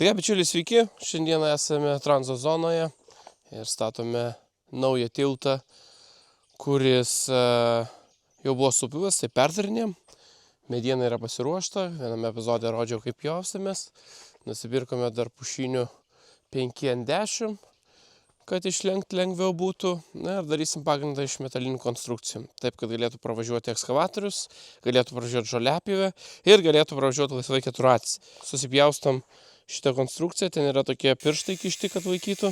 Taigi, bičiuliai, sveiki. Šiandieną esame tranzo zonoje ir statome naują tiltą, kuris jau buvo supuvęs, tai perdarinėm. Mediena yra pasiruošta, viename epizode rodžiau, kaip pjaustėmės. Nusipirkome dar pušinių 5x10, kad išlenkti lengviau būtų. Na ir darysim pagrindą iš metalinių konstrukcijų. Taip, kad galėtų pravažiuoti ekskavatorius, galėtų pravažiuoti žoliapjovę ir galėtų pravažiuoti laisvai keturratis. Susipjaustom šitą konstrukciją, ten yra tokie pirštai kišti, kad laikytų.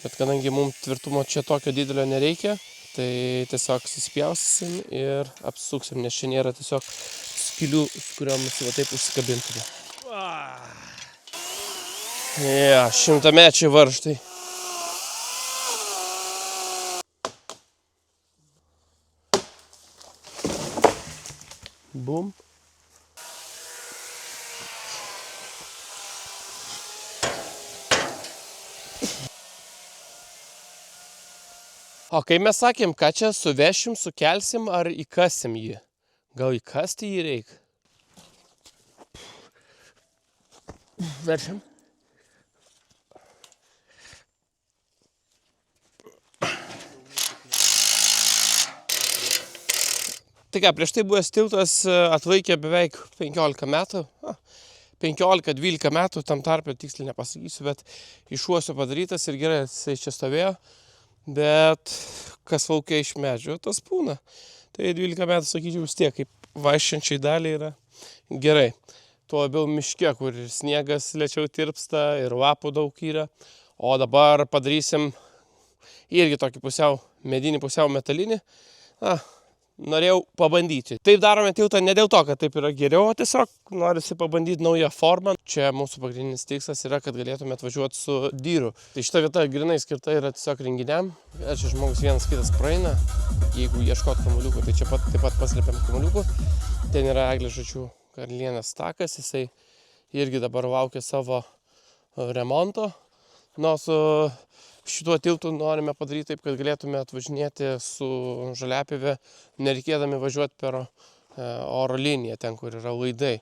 Bet kadangi mums tvirtumo čia tokio didelio nereikia, tai tiesiog susipjaustysim ir apsuksim, nes čia nėra tiesiog skylių, su kuriomis va taip užsikabintume. Ja, 100-mečiai varžtai. Bum. O kai mes sakėm, ką čia suvešim, sukelsim ar įkasim jį? Gal įkasti jį reikia? Veršim. Tai ką, prieš tai buvęs tiltas atlaikė beveik 15 metų. 15-12 metų, tam tarpe tiksliai nepasakysiu, bet iš uosio padarytas ir gerai jisai čia stovėjo. Bet kas laukia iš medžio, tas pūna. Tai 12 metų, sakyčiau, vis tiek, kaip vaikščiančiai daliai yra gerai. Tuo labiau miške, kur ir sniegas lėčiau tirpsta, ir lapų daug yra. O dabar padarysim irgi tokį pusiau medinį, pusiau metalinį. Norėjau pabandyti. Taip darome tiltą ne dėl to, kad taip yra geriau, o tiesiog norisi pabandyti naują formą. Čia mūsų pagrindinis tikslas yra, kad galėtume atvažiuoti su dyru. Tai šita vieta grinai skirta yra tiesiog renginiam. Ir čia žmogus vienas kitas praeina. Jeigu ieškot kamuoliukų, tai čia taip pat paslėpiam kamuoliukų. Ten yra Eglės Žalčių karalienės takas. Jisai irgi dabar laukia savo remonto. Nu, su šituo tiltu norime padaryti taip, kad galėtume atvažinėti su žoliapjove, nereikėdami važiuoti per oro liniją, ten, kur yra laidai.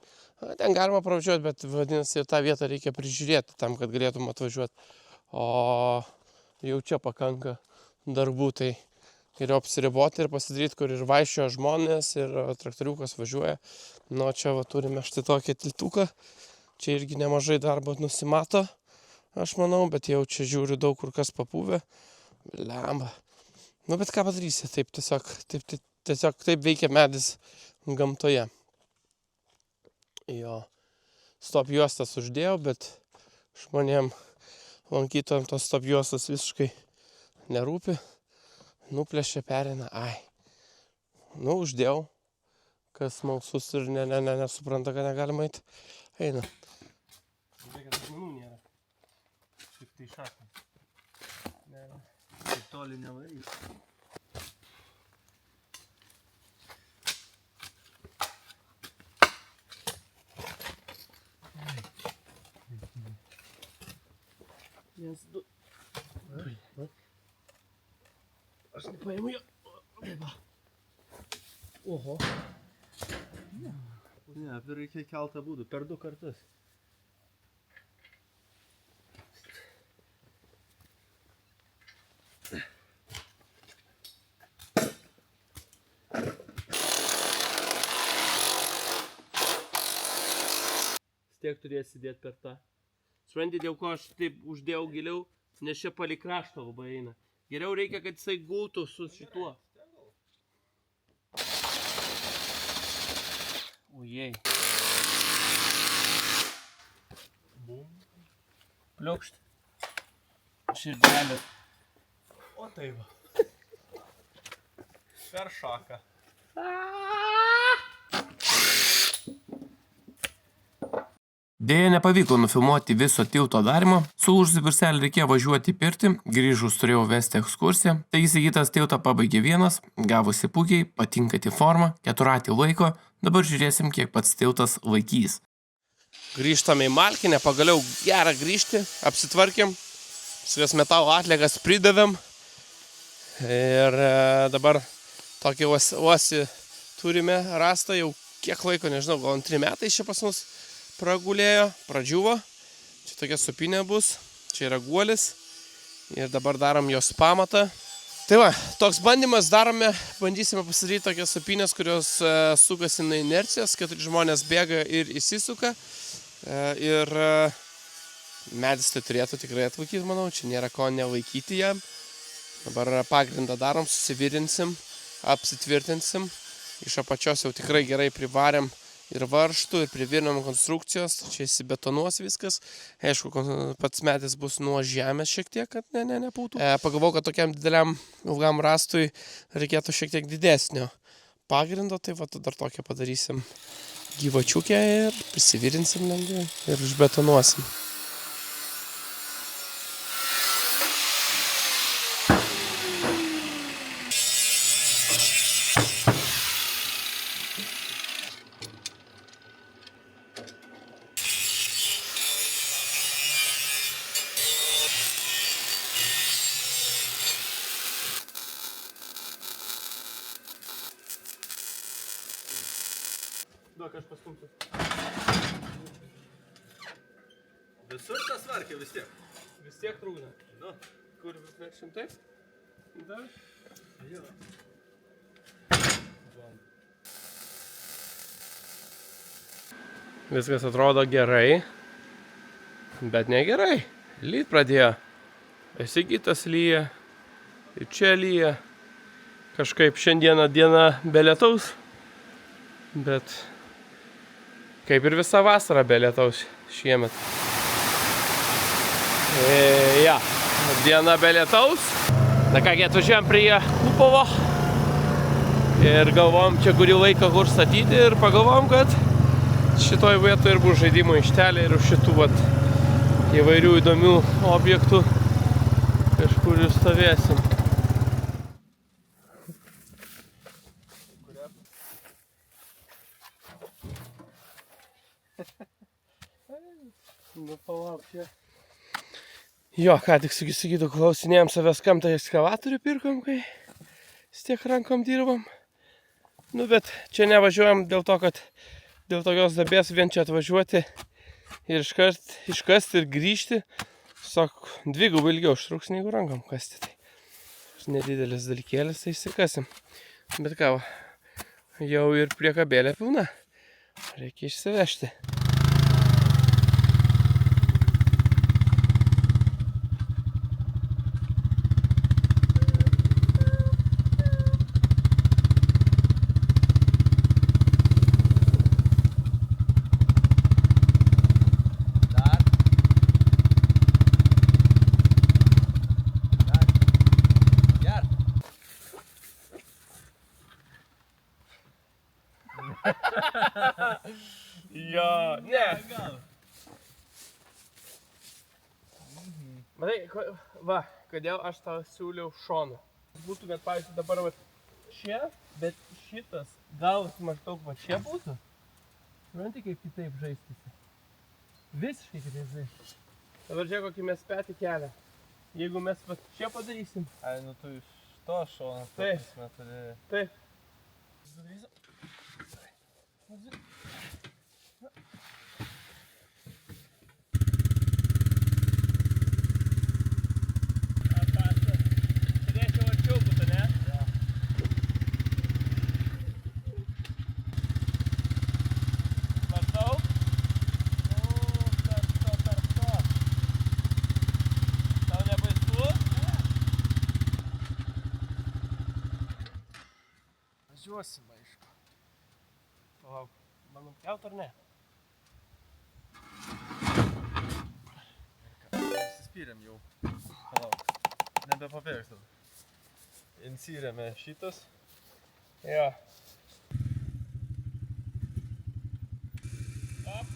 Ten galima pravažiuoti, bet vadinasi, ir tą vietą reikia prižiūrėti tam, kad galėtum atvažiuoti. O jau čia pakanka darbų, tai geriau apsiriboti ir pasidaryti, kur ir vaikščioja žmonės, ir traktoriukas važiuoja. Nu, čia va, turime štai tokį tiltuką. Čia irgi nemažai darbo nusimato. Aš manau, bet jau čia žiūriu daug kur kas papuvę. Blemba. Nu, bet ką padarysi, tiesiog taip veikia medis gamtoje. Jo, stop juostas uždėjau, bet žmonėm lankytojam tos stop juostas visiškai nerūpi. Nuplėšė, perina, Nu, uždėjau. Kas smalsus ir nesupranta, kad negalima eiti. Eina. Žiūrėkit, žmonių nėra. Šiek tai šaknis. Nėra. Taip toli nevarys. Vienas, du. Aš nepaimu jo. Oho. Ne, reikia keltą būdų. Per 2 kartus. Tiek turės sėdėti per tą. Supranti, dėl ko aš taip uždėjau giliau, nes čia palei krašto labai eina. Geriau reikia, kad jisai gultų su šituo. Ojei. Bum. Pliukšt. Širdelė. O tai va. Per šaką. Deja, nepavyko nufilmuoti viso tilto darymo. Sulūžusi virselį reikėjo važiuoti į pirtį, grįžus turėjau vesti ekskursiją. Taigi įsigytas tiltą pabaigė vienas, gavosi puikiai, patinkantį formą, keturratį laiko. Dabar žiūrėsim, kiek pats tiltas laikys. Grįžtame į Malkinę, pagaliau gerą grįžti, apsitvarkėm. Viskas metalo atliekas pridavėm. Ir dabar tokį uosį turime rastą jau kiek laiko, nežinau, gal 2 metai čia pas mus pragulėjo, pradžiuvo. Čia tokia supinė bus, čia yra guolis ir dabar darom jos pamatą. Tai va, toks bandymas darome, bandysime pasidaryti tokias supinės, kurios sukasi nuo inercijos, 4 žmonės bėga ir įsisuka. Ir medis tai turėtų tikrai atlaikyti, manau, čia nėra ko nelaikyti jam. Dabar pagrindą darom, susivirinsim, apsitvirtinsim. Iš apačios jau tikrai gerai privarėm ir varžtų, ir privirėm konstrukcijos, čia įsibetonuos viskas. Aišku, pats medis bus nuo žemės šiek tiek, kad nepautų. Pagalvojau, kad tokiam dideliam ilgam rastui reikėtų šiek tiek didesnio pagrindo, tai va, dar tokią padarysim gyvačiukę ir prisivirinsim lengvai ir išbetonuosim. Duok, aš pastumsiu. Visur tas varkė vis tiek? Vis tiek trūkna. Nu. Kur vis šimtai? Da. Jo. Viskas atrodo gerai, bet negerai. Lyt pradėjo. Sigitas lyja. Ir čia lyja. Kažkaip šiandieną diena be lietaus. Bet kaip ir visą vasarą be lietaus šiemet. Ja, diena be lietaus. Na kągi, atvažiuojam prie Kupovo. Ir galvom čia kurį laiką kur statyti. Ir pagalvom, kad šitoj vietoje ir bus žaidimų aikštelė. Ir už šitų vat įvairių įdomių objektų kažkur ir stovėsim. Nu, palauk čia. Jo, ką tik Sigitu klausinėjom savęs, kam tą ekskavatorių pirkom, kai vis tiek rankom dirbam. Nu, bet čia nevažiuojam dėl to, kad dėl tokios dabės vien čia atvažiuoti ir iškasti ir grįžti. Tiesiog dvigubai ilgiau užtruks, negu rankom kasti. Tai nedidelis dalykėlis, tai išsikasim. Bet ką, jau ir priekabėlė pilna. Reikia išsivežti. Jo, ne. Matai, va, kodėl aš tau siūliau šoną. Būtų, bet pavyzdžiui, dabar va čia, bet šitas galas maždaug va čia būtų. Supranti, kaip kitaip žaistysi. Visiškai kitaip žaistysi. Dabar čia kokį mes petį kelią. Jeigu mes va čia padarysim. Ai, nu tu iš to šono. Taip. Taip. Turėčiau arčiau būtų, ne? Ja. Maždaug? Nu, tarp to. Tau nebaisu? Ne. Važiuosim, aišku. Palauk, man nupjaut ar ne? Įsispyrėm jau. Palauk. Nebepabėgs dabar. Insyrėme šitas. Jo. Op.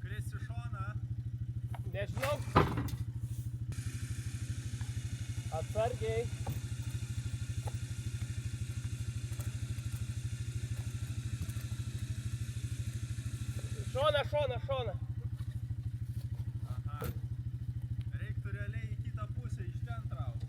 Krisiu šoną. Nežinau. Atsargiai. Šoną. Aha. Reiktų realiai į kitą pusę iš ten traukti.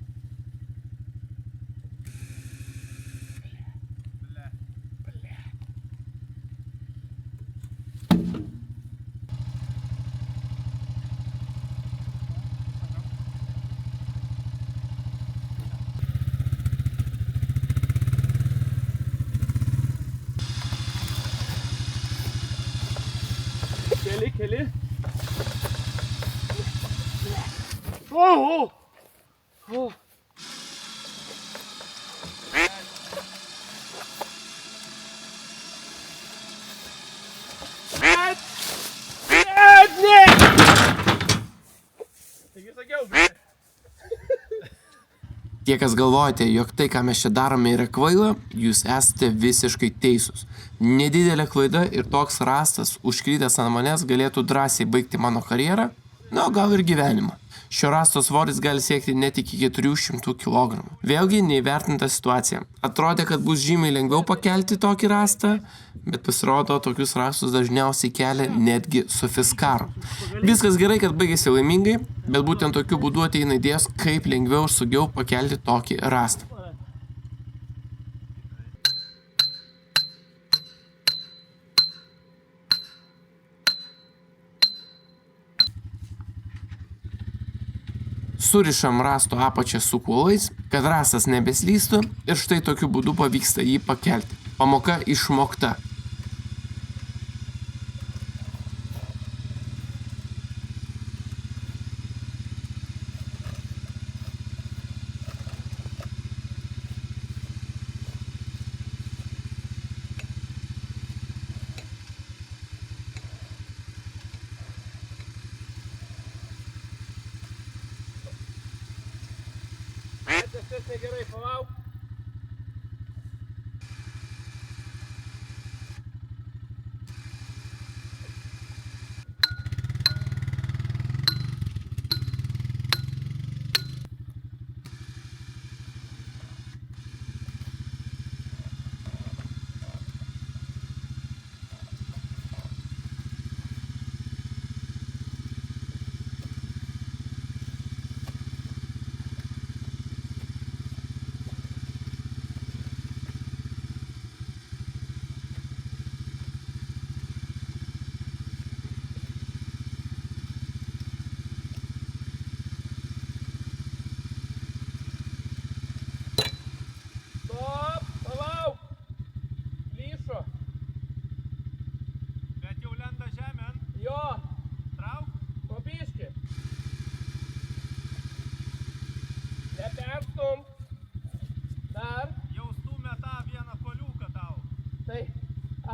Keli. O. Ne! Taigi sakiau, Tie, kas galvojate, jog tai, ką mes čia darome, yra kvaila, jūs esate visiškai teisūs. Nedidelė klaida ir toks rastas, užkrytęs ant manęs, galėtų drąsiai baigti mano karjerą, na, gal ir gyvenimą. Šio rasto svoris gali siekti net iki 400 kg. Vėlgi neįvertinta situacija. Atrodė, kad bus žymiai lengviau pakelti tokį rastą, bet pasirodo, tokius rastus dažniausiai kelia netgi su Fiskaro. Viskas gerai, kad baigėsi laimingai, bet būtent tokiu būdu ateina idėjos, kaip lengviau ir saugiau pakelti tokį rastą. Surišam rasto apačią su kuolais, kad rastas nebeslystų ir štai tokiu būdu pavyksta jį pakelti. Pamoka išmokta. Tas negerai, palauk.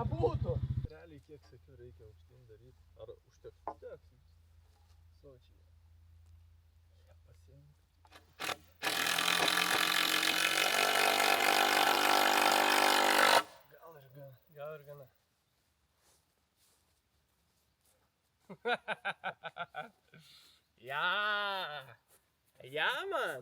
Būtų. Realiai kiek sakiau reikia aukštyn daryti. Ar užteks? Užteks. Sočiai. Pasiimti. Gal ir gana. Ja, man.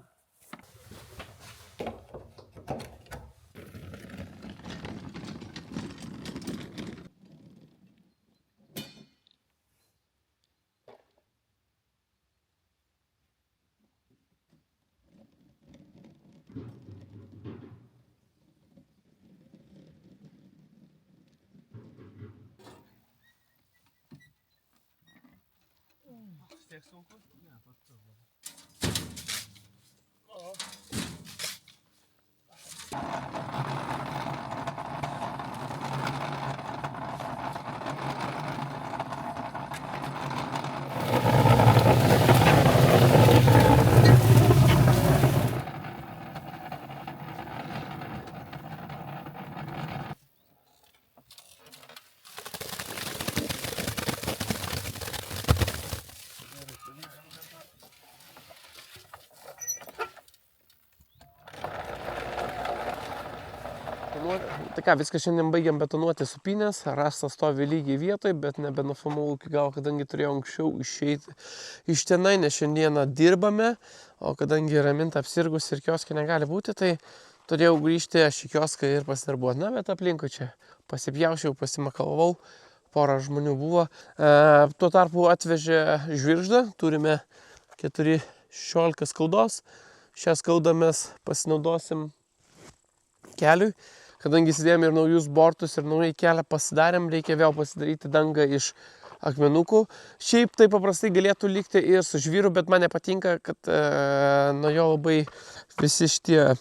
Tiek sunku? Ne, pats labai. Tai ką, viską šiandien baigiam betonuoti supynės, rastas stovi lygiai vietoj, bet nebenufilmavau iki galo, kadangi turėjau anksčiau išeiti iš tenai, nes šiandieną dirbame, o kadangi Raminta apsirgus ir kioske negali būti, tai turėjau grįžti aš į kioską ir pasidarbuoti. Na, bet aplinkui čia pasipjaušiau, pasimakalavau, pora žmonių buvo. Tuo tarpu atvežė žvirždą, turime 416 skaldos, šią skaldą mes pasinaudosim keliui. Kadangi įsidėjom ir naujus bortus ir naujai kelią pasidarėm, reikia vėl pasidaryti dangą iš akmenukų. Šiaip tai paprastai galėtų likti ir su žvyru, bet man nepatinka, kad nuo jo labai visi šitie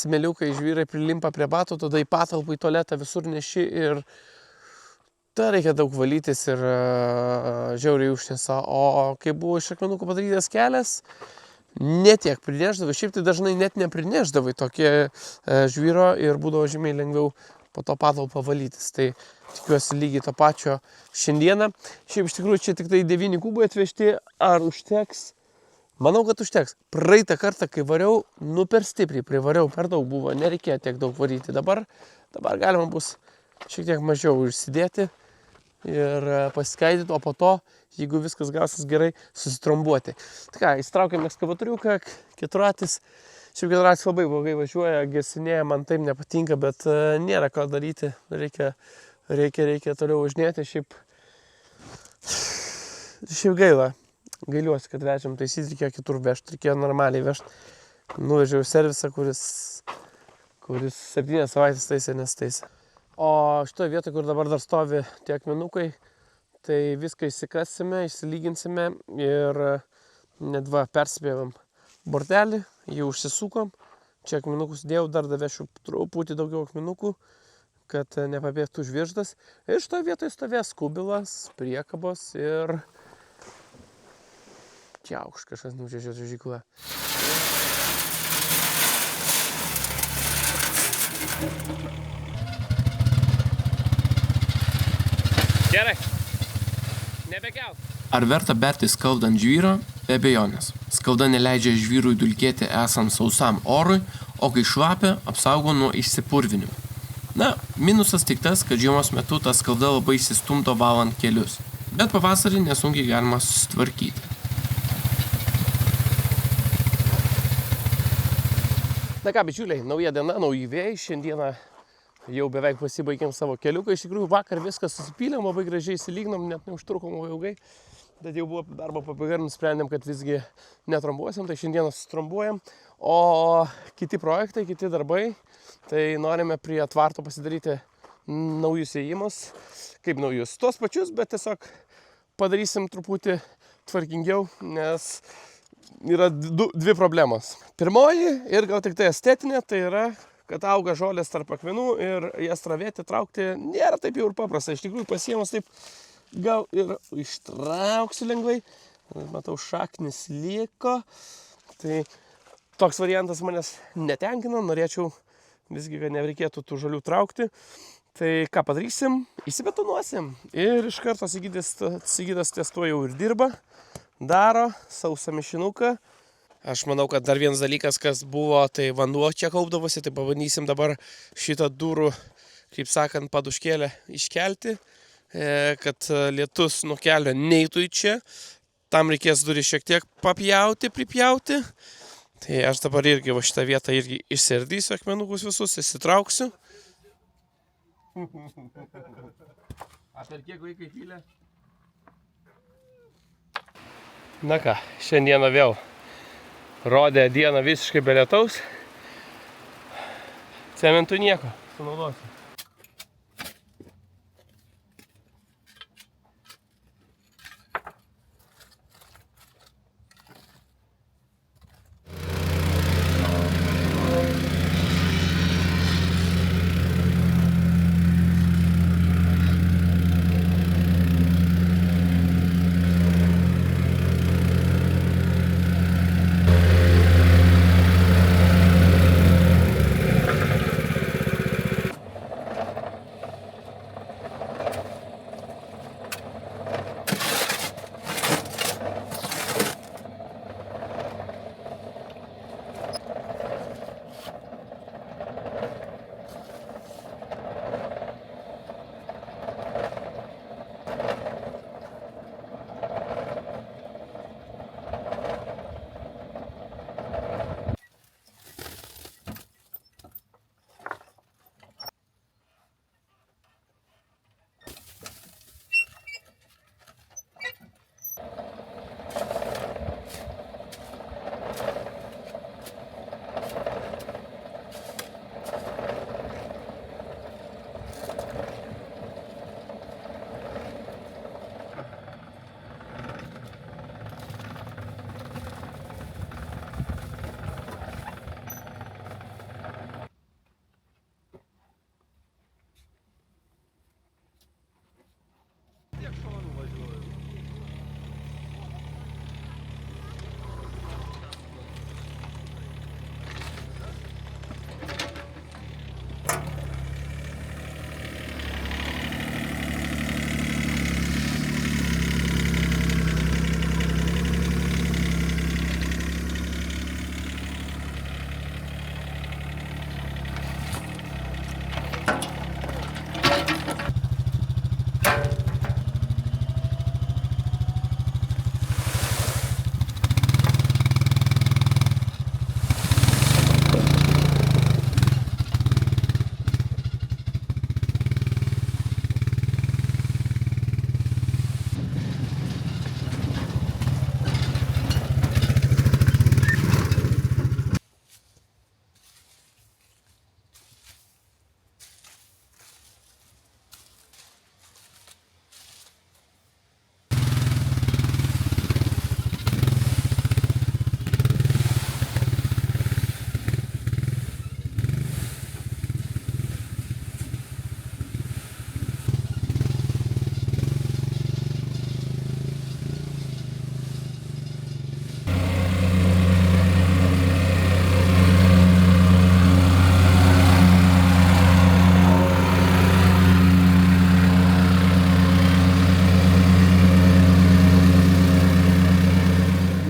smėliukai žvyrai prilimpa prie batų, tada į patalpą, į tualetą visur neši ir Ta reikia daug valytis ir žiauriai užtiesa. O kai buvo iš akmenukų padarytas kelias, netiek prinešdavai, šiaip tai dažnai net neprineždavai tokie žvyro ir būdavo žymiai lengviau po to patalpą valytis. Tai tikiuosi lygiai to pačio šiandieną. Šiaip iš tikrųjų čia tik tai 9 kubai atvežti, ar užteks? Manau, kad užteks. Praeitą kartą, kai variau, per stipriai privariau, per daug buvo, nereikėjo tiek daug varyti. Dabar galima bus šiek tiek mažiau užsidėti ir pasiskaidyti, o po to, jeigu viskas gausis gerai, susitrombuoti. Tai ką, įsitraukėm ekskavatoriuką, keturratis. Šiaip keturratis labai blogai važiuoja, gesinėja, man taip nepatinka, bet nėra ką daryti. Reikia toliau važinėti. Šiaip gaila. Gailiuosi, kad vežiam taisyti, reikėjo kitur vežti, reikėjo normaliai vežti. Nuvežiau servisą, kuris 7 savaitės taisė, nestaisė. O šitoje vietoje, kur dabar dar stovi tie akmenukai, tai viską įsikasime, išsilyginsime ir net persipėvam bortelį, jį užsisukom. Čia akmenukus dėjau, dar davešiu truputį daugiau akmenukų, kad nepabėgtų žvirždas. Ir šitoje vietoje stovės kubilas, priekabos ir čiauš, kažkas nužėžė čiuožyklą. Gerai, nebekiauk. Ar verta berti skaldą ant žvyro? Be abejonės. Skalda neleidžia žvyrui dulkėti esant sausam orui, o kai šlapia, apsaugo nuo išsipurvinimo. Na, minusas tik tas, kad žiemos metu ta skalda labai įsistumdo valant kelius, bet pavasarį nesunkiai galima susitvarkyti. Na ką, bičiuliai, nauja diena, nauji vėjai. Šiandieną jau beveik pasibaigėm savo keliuką. Iš tikrųjų, vakar viską susipylėm, labai gražiai įsilygnom, net neužtrukom labai ilgai. Bet jau buvo darbo pabaiga ir nusprendėm, kad visgi netrombuosim, tai šiandieną sutrombuojam. O kiti projektai, kiti darbai, tai norime prie tvarto pasidaryti naujus įėjimus. Kaip naujus? Tuos pačius, bet tiesiog padarysim truputį tvarkingiau, nes yra dvi problemos. Pirmoji ir gal tik tai estetinė, tai yra, kad auga žolės tarp akmenų ir jas ravėti, traukti nėra taip jau ir paprasta. Iš tikrųjų pasiemus taip gal ir ištrauksiu lengvai. Matau, šaknis liko. Tai toks variantas manęs netenkina. Norėčiau visgi, kad nereikėtų tų žolių traukti. Tai ką padarysim? Įsibetonuosim. Ir iš karto Sigitas ties tuo jau ir dirba. Daro sausą mišinuką. Aš manau, kad dar vienas dalykas, kas buvo, tai vanduo čia kaupdavosi, tai pabandysim dabar šitą durų, kaip sakant, paduškėlę iškelti, kad lietus nuo kelio neitų į čia. Tam reikės durį šiek tiek pripjauti. Tai aš dabar irgi va šitą vietą irgi išsiardysiu akmenukus visus, įsitrauksiu. A per kiek vaikai pylė? Na ką, šiandieną vėl rodė dieną visiškai be lietaus. Cementų nieko, sunaudosiu.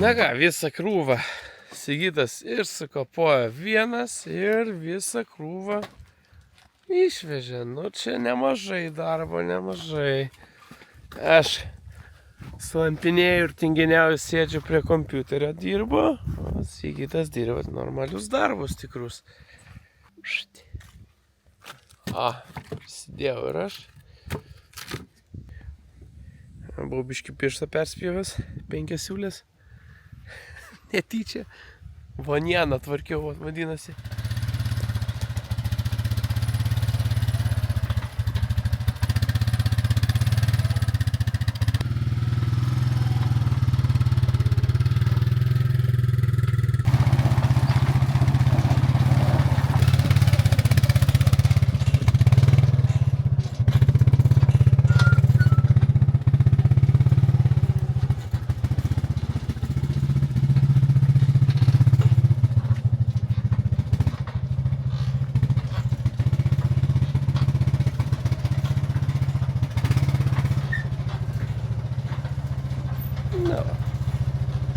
Na ką, visą krūvą Sigitas ir sukapojo vienas ir visą krūvą išvežė. Nu, čia nemažai darbo, nemažai. Aš slampinėjau ir tinginiauju sėdžiu prie kompiuterio dirbu, o Sigitas dirba normalius darbus tikrus. Prisidėjau ir aš. Buvau biškį pirštą perspjovęs, 5 siūlės. Netyčia. Vonieną tvarkiau, vadinasi.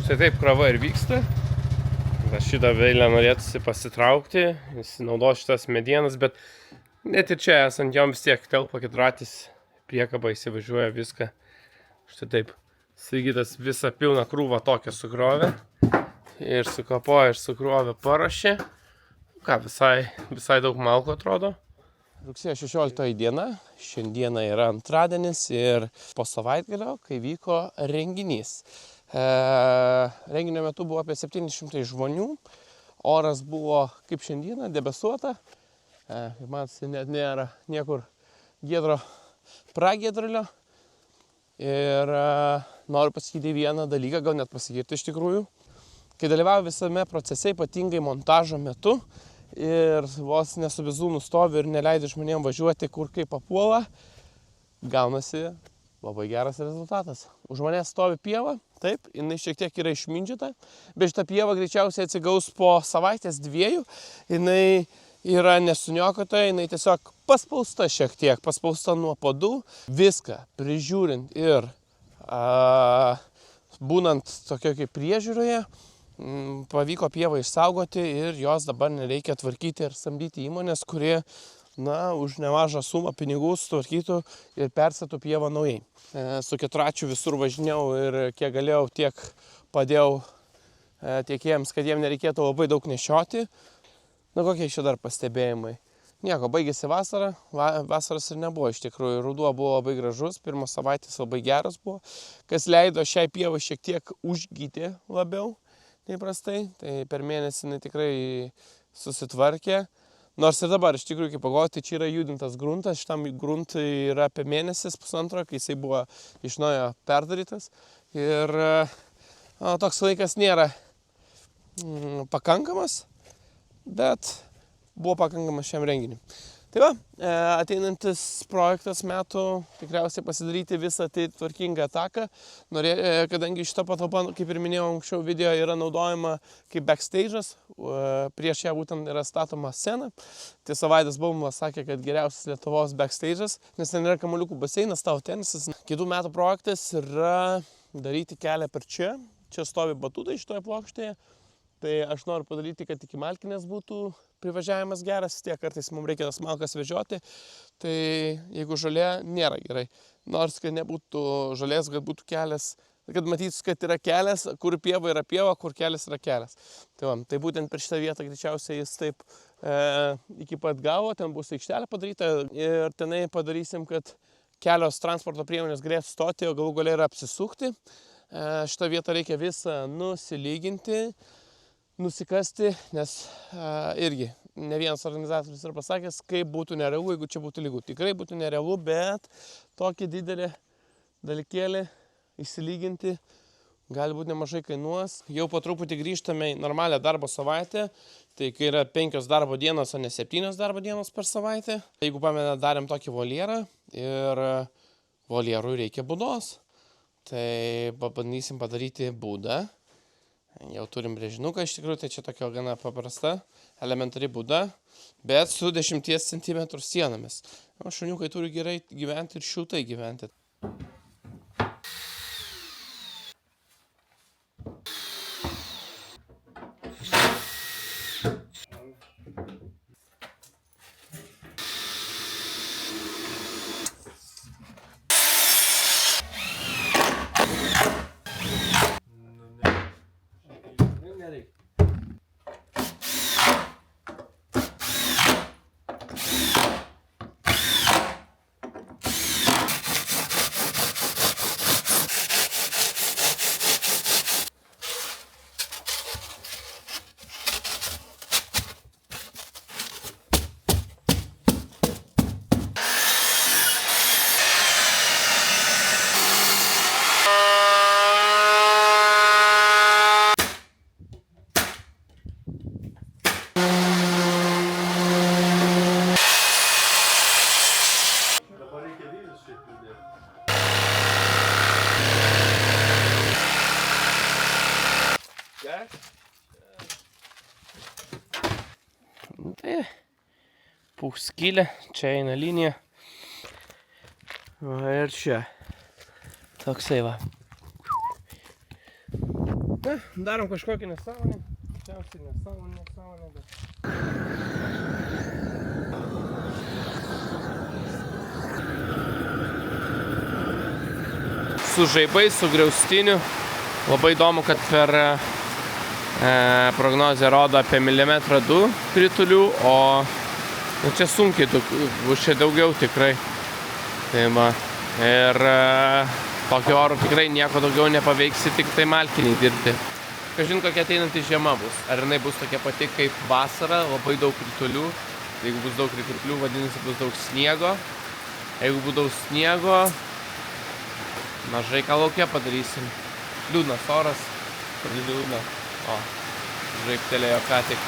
Štai taip krova ir vyksta. Šitą veilę norėtųsi pasitraukti, naudo šitas medienas, bet net ir čia esant jom vis tiek telpa keturratis, priekaba įsivažiuoja viską. Štai taip. Sigitas visą pilną krūvą tokią sukrovė. Ir sukapojo, ir sukrovė, paruošė. Ką, visai daug malko atrodo. Rugsėjo 16 diena, šiandieną yra antradienis ir po savaitgalio, kai vyko renginys. Renginio metu buvo apie 700 žmonių, oras buvo kaip šiandieną, debesuota, man net nėra niekur giedro pragiedrulio ir noriu pasakyti vieną dalyką, gal net pasigirti iš tikrųjų. Kai dalyvauju visame procese, ypatingai montažo metu ir vos nesu bizūnų stovi ir neleidžiu žmonėm važiuoti kur kaip papuola, gaunasi labai geras rezultatas. Už manęs stovi pieva, taip, jinai šiek tiek yra išmindžiota, bet šita pieva greičiausiai atsigaus po savaitės 2, jinai yra nesuniokota, jinai tiesiog paspausta šiek tiek, paspausta nuo padų, viską prižiūrint ir būnant tokio kaip priežiūroje, pavyko pievą išsaugoti ir jos dabar nereikia tvarkyti ir samdyti įmonės, kurie už nemažą sumą pinigų sutvarkytų ir persėtų pievą naujai. Su keturračiu visur važinėjau ir kiek galėjau, tiek padėjau tiekėjams, kad jiem nereikėtų labai daug nešioti. Kokie čia dar pastebėjimai? Nieko, baigėsi vasara, vasaros ir nebuvo iš tikrųjų. Ruduo buvo labai gražus, pirmos savaitės labai geras buvo, kas leido šiai pievai šiek tiek užgyti labiau neįprastai. Tai per mėnesį jinai tikrai susitvarkė. Nors ir dabar, iš tikrųjų, kaip pagalvoti, čia yra judintas gruntas, šitam gruntui yra apie mėnesis pusantro, kai jisai buvo iš naujo perdarytas. Ir toks laikas nėra pakankamas, bet buvo pakankamas šiam renginiui. Tai va, ateinantis projektas metų tikriausiai pasidaryti visą tai tvarkingą taką. Kadangi šita patalpa, kaip ir minėjau anksčiau video, yra naudojama kaip backstage'as, prieš ją būtent yra statoma scena. Tiesa, Vaidas Baumas sakė, kad geriausias Lietuvos backstage'as, nes ten yra kamuoliukų baseinas, tavo tenisas. Kitų metų projektas yra daryti kelią per čia. Čia stovi batutai šitoje plokštėje. Tai aš noriu padaryti, kad iki Malkinės būtų privažiavimas geras, tiek kartais mums reikia tas malkas vežioti, tai jeigu žolė nėra gerai. Nors, kad nebūtų žolės, kad būtų kelias, kad matytus, kad yra kelias, kur pieva yra pieva, kur kelias yra kelias. Tai būtent per šitą vietą greičiausiai jis taip iki pat galo, ten bus aikštelė padaryta ir tenai padarysim, kad kelios transporto priemonės galėtų stoti, o galų gale ir apsisukti. Šitą vietą reikia visą nusilyginti, nusikasti, nes irgi ne vienas organizatorius yra pasakęs, kaip būtų nerealu, jeigu čia būtų lygu. Tikrai būtų nerealu, bet tokį didelį dalykėlį įsilyginti gali būti nemažai kainuos. Jau po truputį grįžtame į normalią darbo savaitę, tai kai yra 5 darbo dienos, o ne 7 darbo dienos per savaitę. Jeigu pamena, darėm tokį voljerą ir voljerui reikia būdos, tai pabandysim padaryti būdą. Jau turim brėžinuką, iš tikrųjų, tai čia tokia gana paprasta, elementari būda, bet su 10 cm sienomis. Šuniukai turi gerai gyventi ir šiltai gyventi. Pūskylė, čia eina linija. Va, ir čia. Toksai va. Na, darom kažkokį nesąmonę. Tikriausiai nesąmonę, bet... Su žaibais, su griaustiniu. Labai įdomu, kad per prognozę rodo apie 1–2 mm kritulių, o čia sunkiai, bus čia daugiau tikrai. Tai va. Ir tokio oro tikrai nieko daugiau nepaveiksi, tik tai malkiniai dirbti. Kažin, kokia ateinanti žiema bus. Ar jinai bus tokia pati kaip vasara, labai daug kritulių. Jeigu bus daug kritulių, vadinasi, bus daug sniego. Jeigu bus daug sniego, mažai ką lauke padarysim. Liūdnas oras. Liūdna. O, žaibtelėjo ką tik.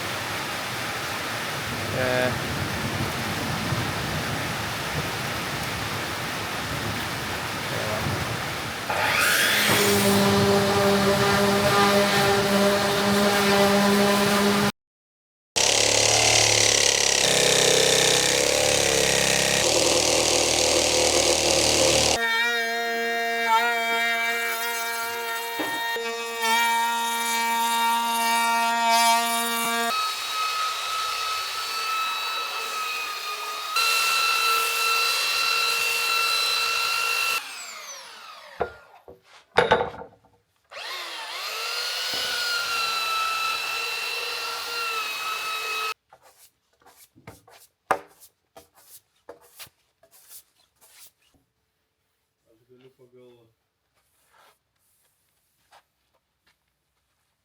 Galiu pagalvoti.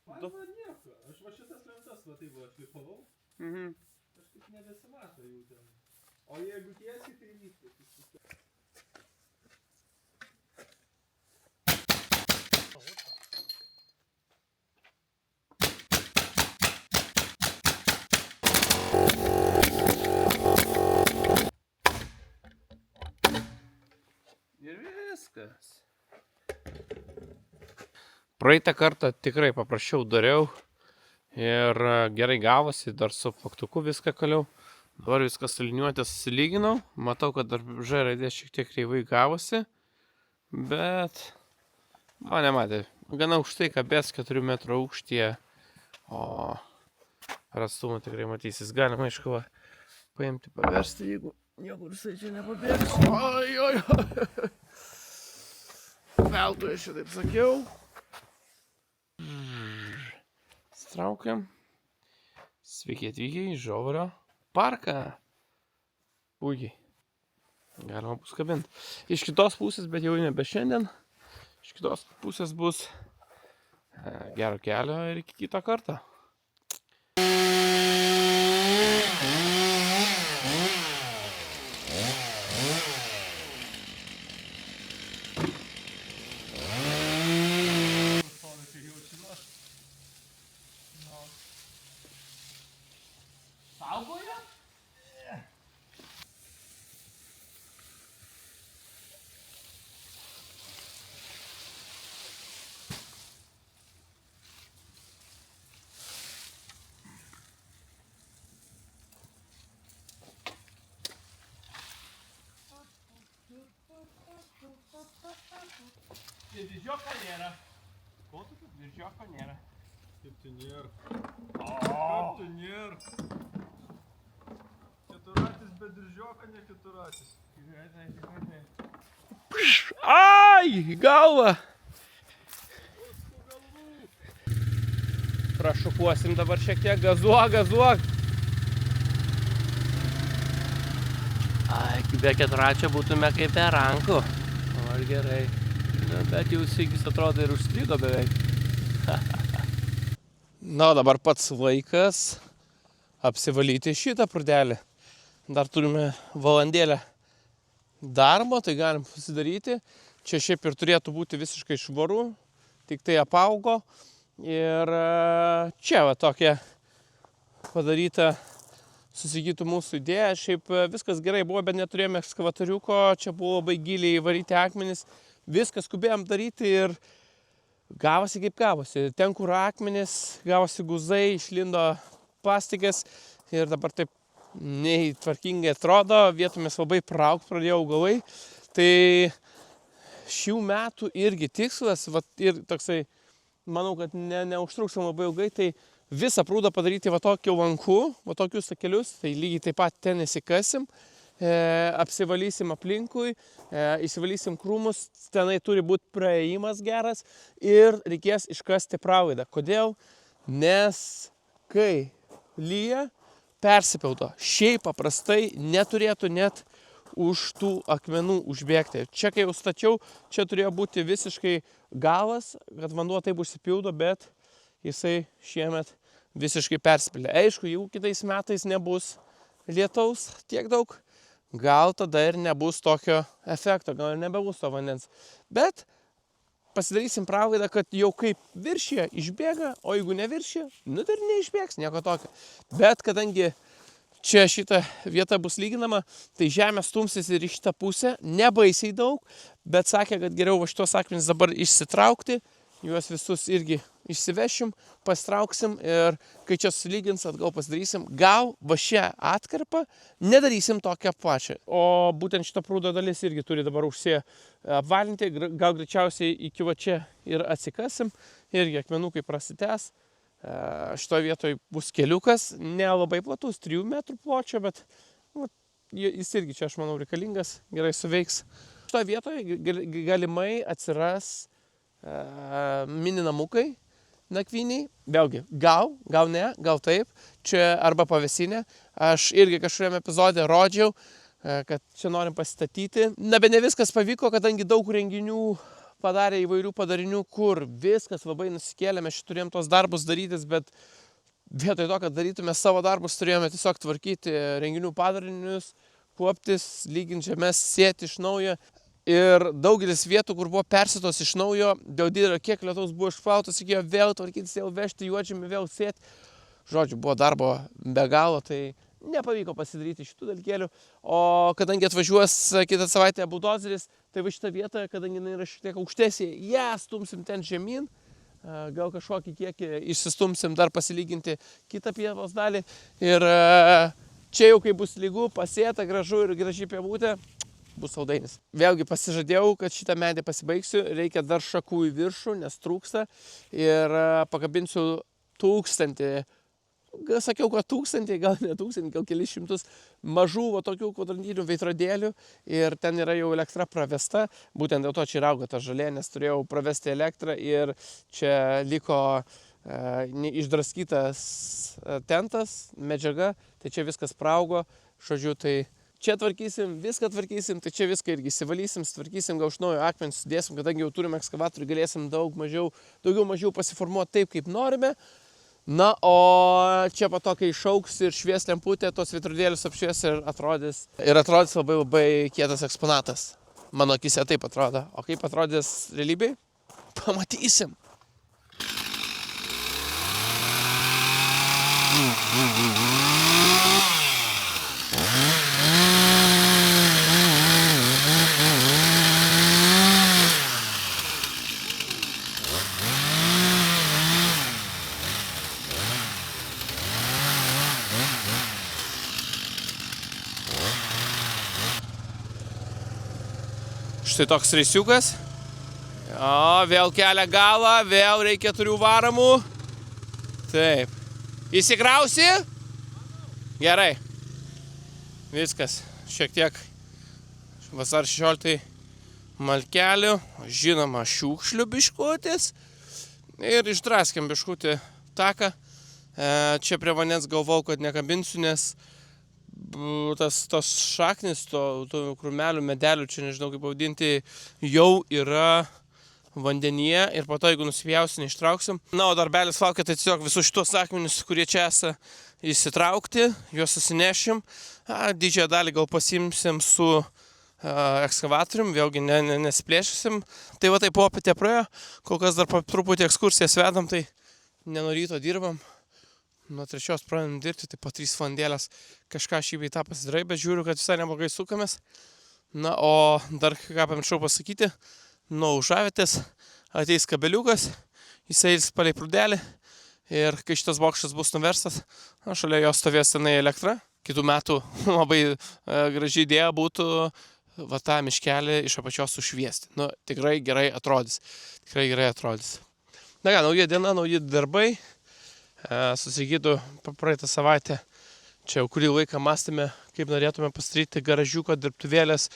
Man va nieko. Aš va šitas lentas va taip va šlifavau. Kažkaip nebesimato jų ten. O jeigu tiesiai, tai vyksta. Ir viskas. Praeitą kartą tikrai paprasčiau dariau ir gerai gavosi, dar su faktuku viską kaliau. Dabar viską suliniuotę susilyginau. Matau, kad dar Ž raidė šiek tiek kreivai gavosi, bet nematė. Gana aukštai kabės 4 metrų aukštyje, o atstumą tikrai matysis. Galima, aišku, paimti, paversti, jeigu niekur jisai čia nepabėgs. Oi. Veltui aš šitaip sakiau. Straukiam. Sveiki atvykę į Žiovario parką. Puikiai. Galima bus kabinti. Iš kitos pusės, bet jau nebe šiandien. Iš kitos pusės bus gero kelio ir iki kito karto. Saugoja? Viržioko nėra. Ko tu? Viržioko nėra. Kaip tu nėra? Kaip tu nėra? Keturatis be diržioko, ne keturatis. Ai, galva! Prašukuosim dabar šiek tiek, gazuok. Ai, be keturačio būtume kaip be rankų. O, gerai. Bet jau sykis atrodo ir užstrigo beveik. Na, dabar pats laikas apsivalyti šitą prūdelį. Dar turime valandėlę darbo, tai galim pasidaryti. Čia šiaip ir turėtų būti visiškai švaru, tik tai apaugo. Ir čia va tokia padaryta, susigytų mūsų idėja. Šiaip viskas gerai buvo, bet neturėjome ekskavatoriuko, čia buvo labai giliai įvaryti akmenis. Viską skubėjom daryti ir gavosi kaip gavosi. Ten, kur akmenis, gavosi guzai, išlindo plastikas ir dabar taip nei tvarkingai atrodo, vietomis labai praaugt pradėjo augalai. Tai šių metų irgi tikslas, vat, ir toksai, manau, kad neužtruksim labai ilgai, tai visą prūdą padaryti va tokiu lanku, va tokius takelius, tai lygiai taip pat ten įsikasim, apsivalysim aplinkui, įsivalysim krūmus, tenai turi būti praėjimas geras ir reikės iškasti pravaidą. Kodėl? Nes kai lyja, persipildo. Šiaip paprastai neturėtų net už tų akmenų užbėgti. Čia kai jau stačiau, čia turėjo būti visiškai galas, kad vanduo taip užsipildo, bet jisai šiemet visiškai persipildė. Aišku, jeigu kitais metais nebus lietaus tiek daug, gal tada ir nebus tokio efekto, gal ir nebebus to vandens. Bet pasidarysim pravaidą, kad jau kaip viršyje išbėga, o jeigu neviršyje, nu tai ir neišbėgs, nieko tokio. Bet kadangi čia šita vieta bus lyginama, tai žemė stumsis ir į šitą pusę, nebaisiai daug, bet sakė, kad geriau va šitos akmenis dabar išsitraukti, juos visus irgi išsivešim, pastrauksim ir kai čia sulygins, atgal pasidarysim, gal va šią atkarpą nedarysim tokią pačią. O būtent šita prūdo dalis irgi turi dabar apvalinti, gal greičiausiai iki va čia ir atsikasim, irgi akmenukai prasitęs. Šitoje vietoje bus keliukas, nelabai platus, 3 metrų pločio, bet jis irgi čia, aš manau, reikalingas, gerai suveiks. Šitoje vietoje galimai atsiras mini namukai nakvyniai, vėlgi, gal ne, gal taip, čia arba pavėsinė. Aš irgi kažkuriame epizode rodžiau, kad čia norim pasistatyti. Na, bet ne viskas pavyko, kadangi daug renginių padarė įvairių padarinių, kur viskas labai nusikėlė, mes čia turėjom tos darbus darytis, bet vietoj to, kad darytume savo darbus, turėjome tiesiog tvarkyti renginių padarinius, kuoptis, lyginti žemės, sėti iš naujo. Ir daugelis vietų, kur buvo persitos iš naujo, dėl didelio kiek lietaus buvo išplautos, reikėjo vėl tvarkytis, vėl vežti juodžemį, vėl sėti. Žodžiu, buvo darbo be galo, tai nepavyko pasidaryti šitų dalykėlių. O kadangi atvažiuos kitą savaitę buldozeris, tai va šitą vietą, kadangi jinai yra šiek tiek aukštesnė, ją stumsim ten žemyn, gal kažkokį kiekį išsistumsim dar pasilyginti kitą pievos dalį. Ir čia jau kai bus lygu, pasėta, gražu ir graži pievutė, bus saldainis. Vėlgi pasižadėjau, kad šitą medį pasibaigsiu, reikia dar šakų į viršų, nes trūksta. Ir pakabinsiu 1000, sakiau, kad 1000, gal ne 1000, gal kelis šimtus mažų va tokių kvadratinių veidrodėlių. Ir ten yra jau elektra pravesta, būtent dėl to čia ir auga ta žolė, nes turėjau pravesti elektrą ir čia liko išdraskytas tentas, medžiaga, tai čia viskas praaugo, žodžiu, tai čia tvarkysim, viską tvarkysim, tai čia viską irgi įsivalysim, tvarkysim, gal iš naujo akmenį sudėsim, kadangi jau turime ekskavatorių, galėsim daugiau mažiau pasiformuoti taip, kaip norime. Na, o čia po to, kai išaugs ir švies lemputė, tos veidrodėlius apšvies ir atrodys labai labai kietas eksponatas. Mano akise taip atrodo. O kaip atrodys realybėj? Pamatysim. Štai toks reisiukas. Vėl kelia galą, vėl reikia 4 varomų. Taip. Įsikrausi? Gerai. Viskas. Šiek tiek vasar 16 malkelių. Žinoma, šiukšlių biškutis. Ir išdraskėm biškutį taką. Čia prie vandens galvau, kad nekabinsiu, nes tos šaknis, tų krūmelių, medelių, čia nežinau kaip pavadinti, jau yra vandenyje ir po to, jeigu nusipjausi, neištrauksim. Na, o darbelis laukia, tai tiesiog visus šitos akmenis, kurie čia esą, įsitraukti, juos susinešim. Didžiąją dalį gal pasimsim su ekskavatorium, vėlgi nesiplėšysim. Tai va, tai popietė praėjo, kol kas dar truputį ekskursijas vedam, tai ne nuo ryto dirbam. Nuo 3 pradedam dirbti, tai po 3 valandėlės kažką šį bei tą pasidarai, bet žiūriu, kad visai neblogai sukamės. Na, o dar ką pamiršau pasakyti, nuo užavietės ateis kabeliukas, jisai eis palei prūdelį ir kai šitas bokštas bus nuverstas, šalia jo stovės tenai elektra, kitų metų labai graži idėja būtų va tą miškelį iš apačios sušviesti. Nu, tikrai gerai atrodys. Tikrai gerai atrodys. Na ką, nauja diena, nauji darbai. Susigytų praeitą savaitę. Čia jau kurį laiką mąstėme, kaip norėtume pasidaryti garažiuko dirbtuvėlės,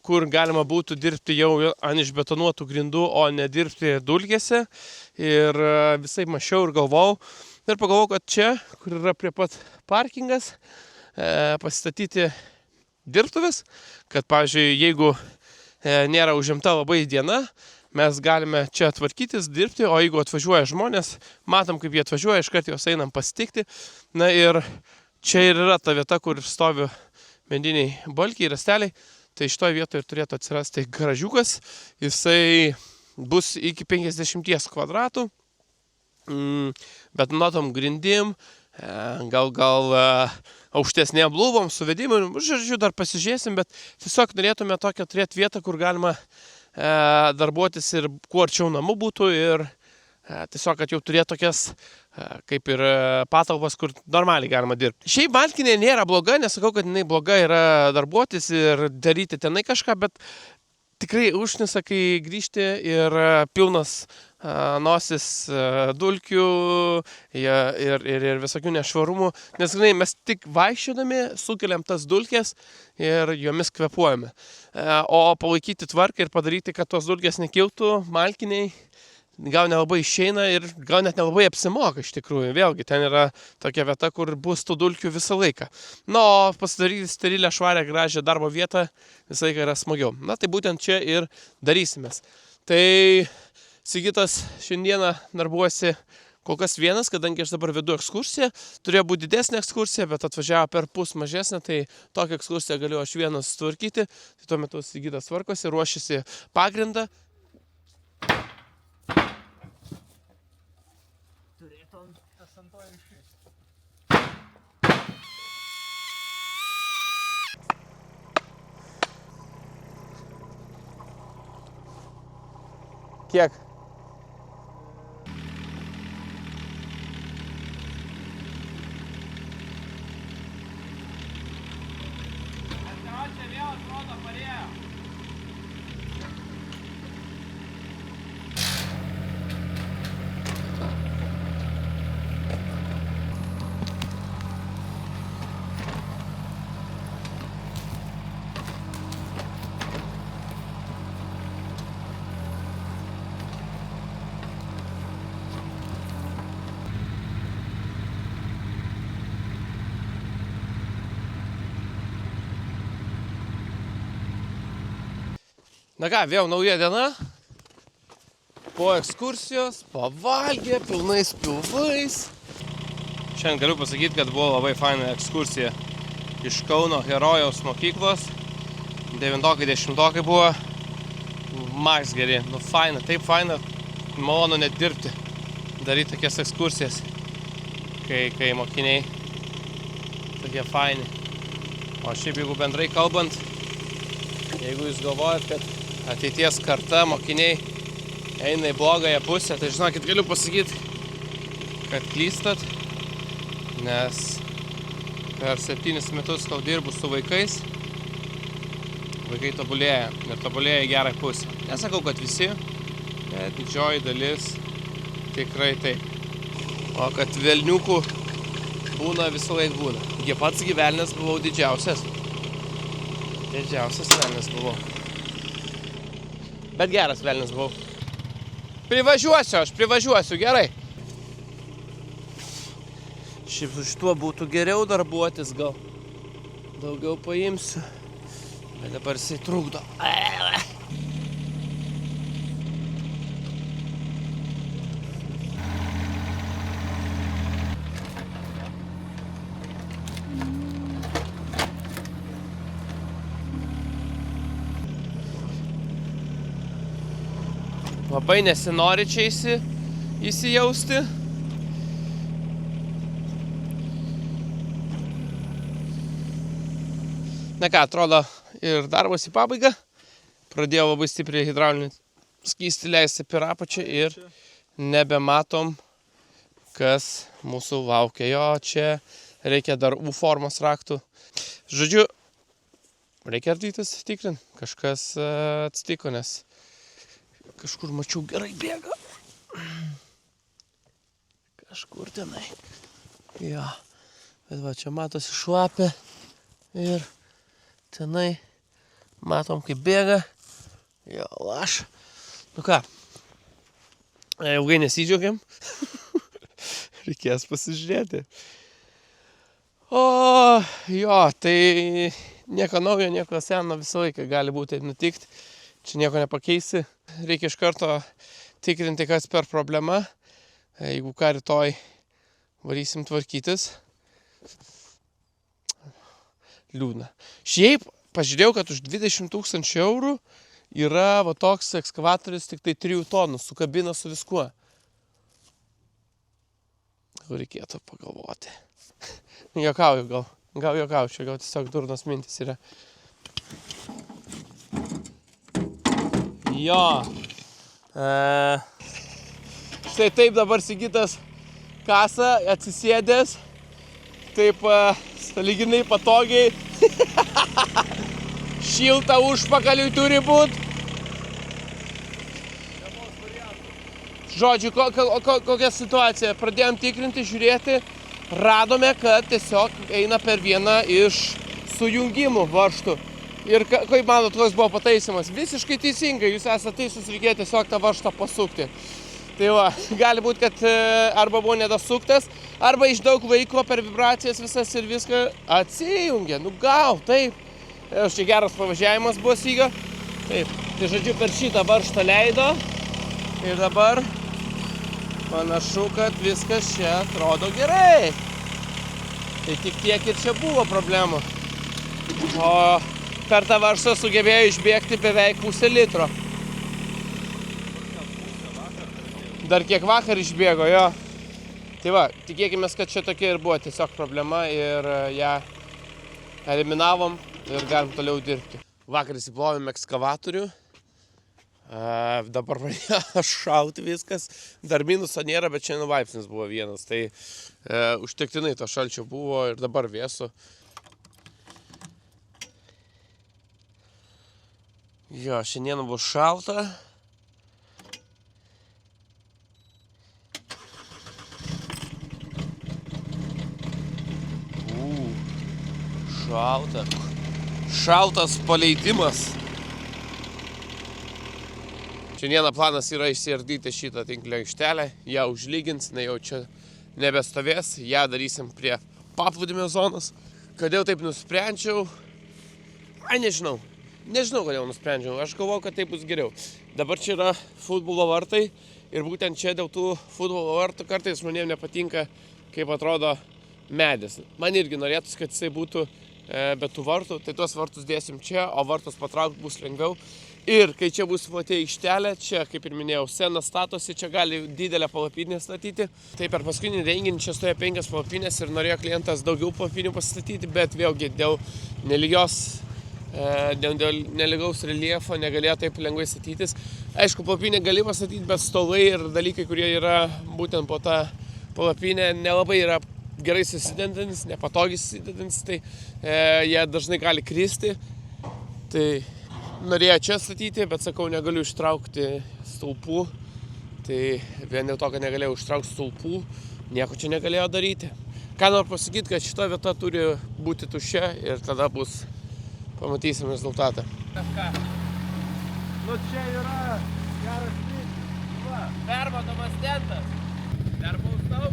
kur galima būtų dirbti jau ant išbetonuotų grindų, o ne dirbti dulkėse. Ir visai mačiau ir galvojau. Ir pagalvojau, kad čia, kur yra prie pat parkingas, pasistatyti dirbtuvės, kad, pavyzdžiui, jeigu nėra užimta labai diena, mes galime čia tvarkytis, dirbti, o jeigu atvažiuoja žmonės, matom, kaip jie atvažiuoja, iškart juos einam pasitikti. Na ir čia ir yra ta vieta, kur stovi mediniai balkiai, rąsteliai. Tai šitoje vietoje ir turėtų atsirasti garažiukas. Jisai bus iki 50 kvadratų. Bet matom grindim, gal aukštesnėm lubom, suvedimu. Žodžiu, dar pasižiūrėsim, bet tiesiog norėtume tokią turėti vietą, kur galima darbuotis ir kuo arčiau namų būtų ir tiesiog, kad jau turėtų tokias kaip ir patalpas, kur normaliai galima dirbti. Šiaip Malkinė nėra bloga, nesakau, kad jinai bloga yra darbuotis ir daryti tenai kažką, bet tikrai užnisa, kai grįžti ir pilnas nosis dulkių ir visokių nešvarumų, nes mes tik vaikščiodami sukeliam tas dulkės ir jomis kvepuojame. O palaikyti tvarką ir padaryti, kad tos dulkės nekiltų Malkiniai, gal nelabai išeina ir gal net nelabai apsimoka iš tikrųjų. Vėlgi, ten yra tokia vieta, kur bus tų dulkių visą laiką. Na, o pasidaryti sterilę, švarę, gražią darbo vietą visą laiką yra smagiau. Na, tai būtent čia ir darysimės. Tai Sigitas šiandieną darbuosi kol kas vienas, kadangi aš dabar vedu ekskursiją. Turėjo būti didesnė ekskursija, bet atvažiavo per pus mažesnė, tai tokią ekskursiją galiu aš vienas tvarkyti. Tai tuo metu Sigitas tvarkosi, ruošiasi pagrindą. Kiek? Čia vėl atrodo parėjo. Na ką, vėl nauja diena, po ekskursijos, pavalgė, pilnais pilvais. Šiandien galiu pasakyti, kad buvo labai faina ekskursija iš Kauno Herojaus mokyklos. 9-10 buvo maks geri, nu faina, taip faina, malonu net dirbti, daryti tokias ekskursijas, kai mokiniai tokie faini. O šiaip jeigu bendrai kalbant, jeigu jūs galvojat, kad ateities karta mokiniai eina į blogąją pusę, tai žinokit, galiu pasakyti, kad klystat, nes per 7 metus, kol dirbu su vaikais, vaikai tobulėja ir tobulėja į gerą pusę. Nesakau, kad visi, bet didžioji dalis tikrai taip. O kad velniukų būna visą laiką būna. Jie pats velnias buvau didžiausias. Didžiausias velnias buvau. Bet geras velnias buvau. Privažiuosiu, gerai. Šiaip su šituo būtų geriau darbuotis, gal daugiau paimsiu. Bet dabar jisai trukdo. Labai nesinori čia įsijausti. Na ką, atrodo ir darbas į pabaigą. Pradėjau labai stipriai hidraulinį skystį leisti per apačią ir nebematom, kas mūsų laukia. Jo, čia reikia dar U formos raktų Žodžiu, reikia ardytis tikrint. Kažkas atsitiko, nes kažkur mačiau gerai bėga. Kažkur tenai. Jo. Bet va, čia matosi šlapė. Ir tenai matom, kaip bėga. Jo, laš. Nu ką, ilgai nesidžiaugiam. Reikės pasižiūrėti. O, jo, tai nieko naujo, nieko seno visą laiką gali būti nutikti. Čia nieko nepakeisi. Reikia iš karto tikrinti, kas per problema. Jeigu ką rytoj varysim tvarkytis. Liūdna. Šiaip pažiūrėjau, kad už 20 000 eurų yra va toks ekskavatorius tik tai 3 tonų su kabina su viskuo. Reikėtų pagalvoti. Jokauju gal. Gal jokauju, čia gal tiesiog durnos mintis yra. Jo. Štai taip dabar Sigitas kasa, atsisėdęs. Taip sąlyginai patogiai. Šilta užpakaliui turi būt. Žodžiu, kokia situacija? Pradėjom tikrinti, žiūrėti. Radome, kad tiesiog eina per vieną iš sujungimų varžtų. Ir kaip manot, koks buvo pataisymas? Visiškai teisingai, jūs esate teisus, reikėjo tiesiog tą varžtą pasukti. Tai va, gali būti, kad arba buvo nedasuktas, arba iš daug laiko per vibracijas visas ir viską atsijungė. Nu gal, taip. Čia geras pavažiavimas buvo Sigio. Taip, tai žodžiu per šitą varžtą leido. Ir dabar panašu, kad viskas čia atrodo gerai. Tai tik tiek ir čia buvo problemų. O per tą varžtą sugebėjo išbėgti beveik 0,5 litro. Dar kiek vakar išbėgo, jo. Tai va, tikėkime, kad čia tokia ir buvo tiesiog problema ir ją eliminavom ir galim toliau dirbti. Vakar įsiplovėm ekskavatorių. Dabar pradėjo šauti viskas. Dar minuso nėra, bet šiandien laipsnis buvo 1. Tai užtektinai to šalčio buvo ir dabar vėsu. Jo, šiandien buvo šalta. Šalta. Šaltas paleidimas. Šiandieną planas yra išsiardyti šitą tinklio aikštelę. Ją užlygins, jau čia nebestovės. Ją darysim prie paplūdimio zonos. Kodėl taip nusprendžiau? Nežinau. Nežinau, kodėl nusprendžiau. Aš galvoju, kad taip bus geriau. Dabar čia yra futbolo vartai. Ir būtent čia dėl tų futbolo vartų kartais žmonėms nepatinka, kaip atrodo medis. Man irgi norėtųsi, kad jisai būtų be tų vartų, tai tuos vartus dėsim čia, o vartus patraukti bus lengviau. Ir kai čia bus plati aikštelė, čia, kaip ir minėjau, sceną statosi, čia gali didelę palapinę statyti. Tai per paskutinį renginį čia stoja 5 palapinės ir norėjo klientas daugiau palapinių pastatyti, bet vėlgi dėl nelygaus reljefo negalėjo taip lengvai statytis. Aišku, palapinę gali pastatyti, bet stolai ir dalykai, kurie yra būtent po tą palapinę, nelabai yra gerai susidedantis, nepatogiai susidedantis, tai jie dažnai gali kristi. Tai norėjo čia statyti, bet sakau, negaliu ištraukti stulpų. Tai vien dėl to, kad negalėjau ištraukti stulpų, nieko čia negalėjo daryti. Ką noriu pasakyti, kad šita vieta turi būti tuščia ir tada bus, pamatysim rezultatą. Nu čia yra geras sprintis. Va, permatomas tentas. Permaustau.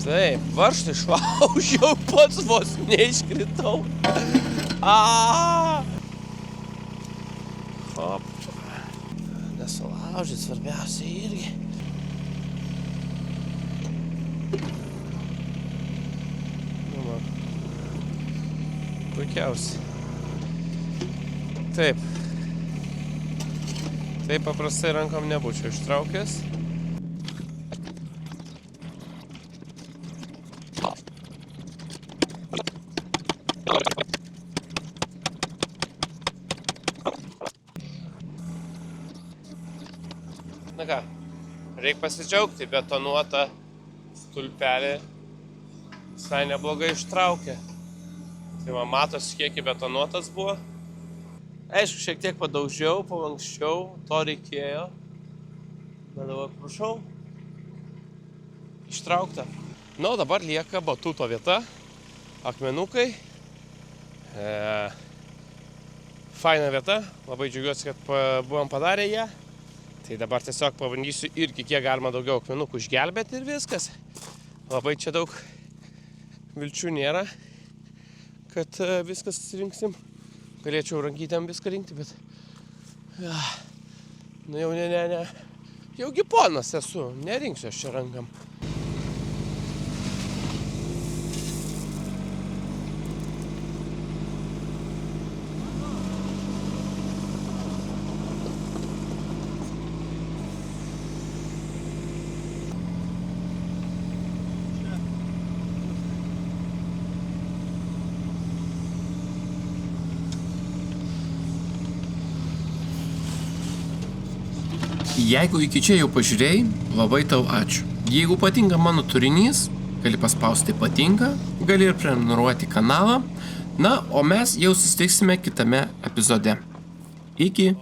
Taip, varžtą išlaužiau, pats vos neiškritau. Hop. Nesulaužyt svarbiausia irgi. Puikiausiai. Taip. Taip paprastai rankom nebūčiau ištraukęs. Na ką, reikia pasidžiaugti, betonuota stulpelė visai neblogai ištraukė. Tai man matosi, kiek betonuotas buvo. Aišku, šiek tiek padaužiau, palankščiau, to reikėjo. Bet dabar prašau, ištraukta. Na, o dabar lieka batuto vieta, akmenukai. Faina vieta, labai džiaugiuosi, kad buvom padarę ją. Tai dabar tiesiog pabandysiu irgi kiek galima daugiau akmenukų išgelbėti ir viskas. Labai čia daug vilčių nėra, kad viskas susirinksim. Galėčiau rankytėm viską rinkti, bet... Nu jau ne. Jaugi ponas esu, nerinksiu aš čia rankam. Jeigu iki čia jau pažiūrėjai, labai tau ačiū. Jeigu patinka mano turinys, gali paspausti patinka, gali ir prenumeruoti kanalą. Na, o mes jau susitiksime kitame epizode. Iki.